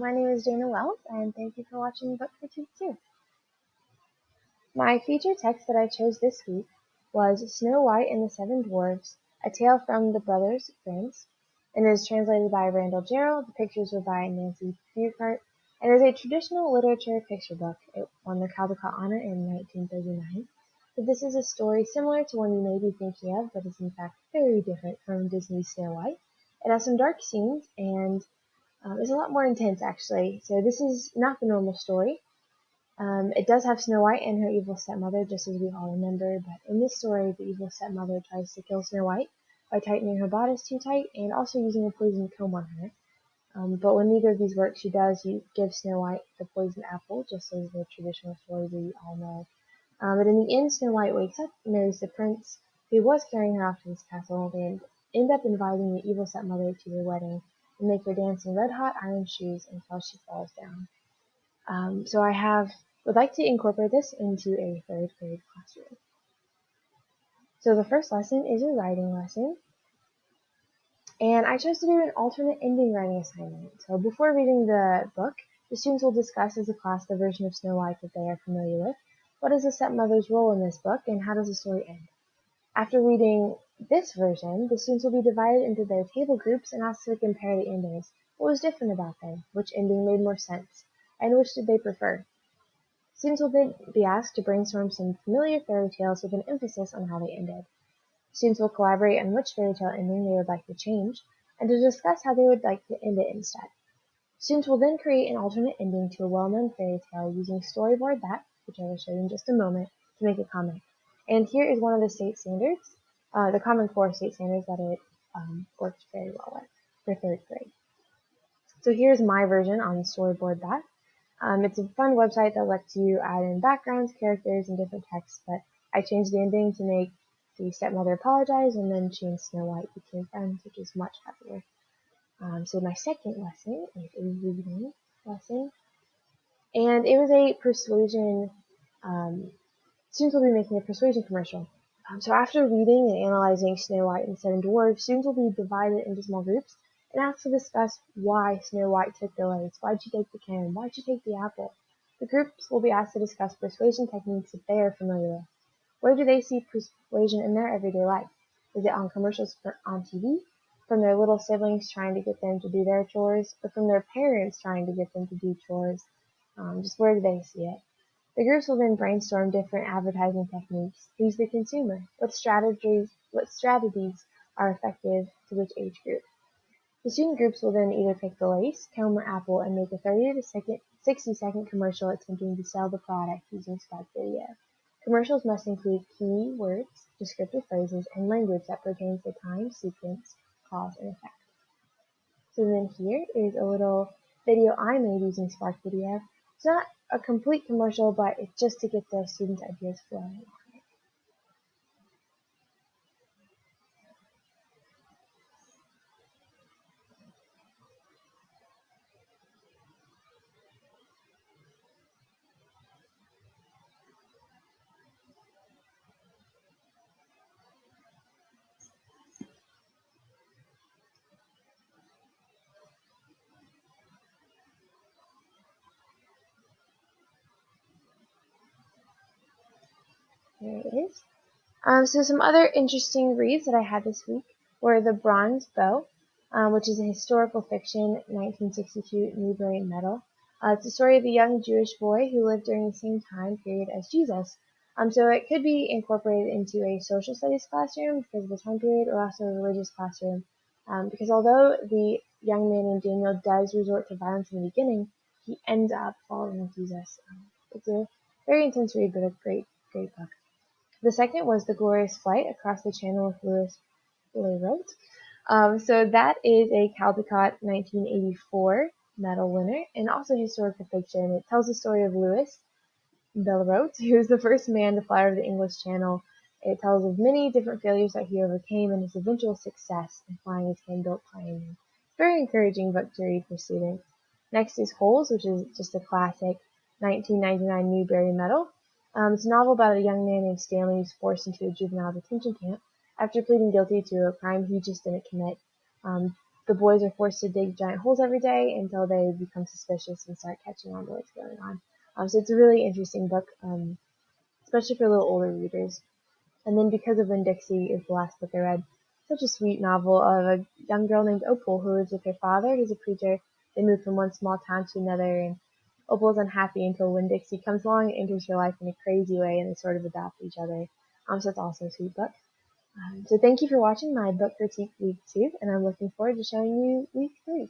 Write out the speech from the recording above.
My name is Dana Wells, and thank you for watching Book Critique 2. My feature text that I chose this week was Snow White and the Seven Dwarfs, a tale from the Brothers Grimm, and is translated by Randall Jarrell. The pictures were by Nancy Bucart, and is a traditional literature picture book. It won the Caldecott Honor in 1939. So this is a story similar to one you may be thinking of, but is in fact very different from Disney's Snow White. It has some dark scenes and it's a lot more intense, actually. So this is not the normal story. It does have Snow White and her evil stepmother, just as we all remember. But in this story, the evil stepmother tries to kill Snow White by tightening her bodice too tight and also using a poisoned comb on her. But when neither of these work, she does give Snow White the poisoned apple, just as the traditional story we all know. But in the end, Snow White wakes up, marries the prince who was carrying her off to his castle, and end up inviting the evil stepmother to their wedding and make her dance in red-hot iron shoes until she falls down. So would like to incorporate this into a third grade classroom. So the first lesson is a writing lesson, and I chose to do an alternate ending writing assignment. So before reading the book, the students will discuss as a class the version of Snow White that they are familiar with. What is the stepmother's role in this book, and how does the story end? After reading this version, the students will be divided into their table groups and asked to compare the endings. What was different about them? Which ending made more sense? And which did they prefer? Students will then be asked to brainstorm some familiar fairy tales with an emphasis on how they ended. Students will collaborate on which fairy tale ending they would like to change, and to discuss how they would like to end it instead. Students will then create an alternate ending to a well-known fairy tale using Storyboard That, which I will show you in just a moment, to make a comic. And here is one of the state standards, the Common Core state standards that it works very well with for third grade. So here's my version on Storyboard That. It's a fun website that lets you add in backgrounds, characters, and different texts, but I changed the ending to make the stepmother apologize, and then she and Snow White became friends, which is much happier. So my second lesson is a reading lesson, and it was a persuasion. Students will be making a persuasion commercial. So after reading and analyzing Snow White and the Seven Dwarfs, students will be divided into small groups and asked to discuss why Snow White took the lace. Why'd she take the can? Why'd she take the apple? The groups will be asked to discuss persuasion techniques that they are familiar with. Where do they see persuasion in their everyday life? Is it on commercials on TV? From their little siblings trying to get them to do their chores? Or from their parents trying to get them to do chores? Just where do they see it? The groups will then brainstorm different advertising techniques. Who's the consumer? What strategies are effective to which age group? The student groups will then either pick the lace, comb, or apple and make a 30 to 60-second commercial attempting to sell the product using Spark Video. Commercials must include key words, descriptive phrases, and language that pertains to time, sequence, cause, and effect. So then here is a little video I made using Spark Video. It's not a complete commercial, but it's just to get the students' ideas flowing. There it is. So some other interesting reads that I had this week were The Bronze Bow, which is a historical fiction, 1962 Newbery Medal. It's the story of a young Jewish boy who lived during the same time period as Jesus. So it could be incorporated into a social studies classroom because of the time period, or also a religious classroom. Because although the young man named Daniel does resort to violence in the beginning, he ends up following Jesus. It's a very intense read, but a great book. The second was The Glorious Flight Across the Channel with Louis Blériot. So that is a Caldecott 1984 medal winner and also historical fiction. It tells the story of Louis Blériot, who was the first man to fly over the English Channel. It tells of many different failures that he overcame and his eventual success in flying his hand-built plane. It's a very encouraging book to read for students. Next is Holes, which is just a classic 1999 Newbery Medal. It's a novel about a young man named Stanley who's forced into a juvenile detention camp after pleading guilty to a crime he just didn't commit. the boys are forced to dig giant holes every day until they become suspicious and start catching on to what's going on. So it's a really interesting book, especially for a little older readers. And then Because of Winn-Dixie is the last book I read. Such a sweet novel of a young girl named Opal who lives with her father, who's a preacher. They move from one small town to another, and Opal's unhappy until Winn-Dixie comes along and enters her life in a crazy way, and they sort of adopt each other. So it's also a sweet book. So thank you for watching my book critique week 2, and I'm looking forward to showing you week 3.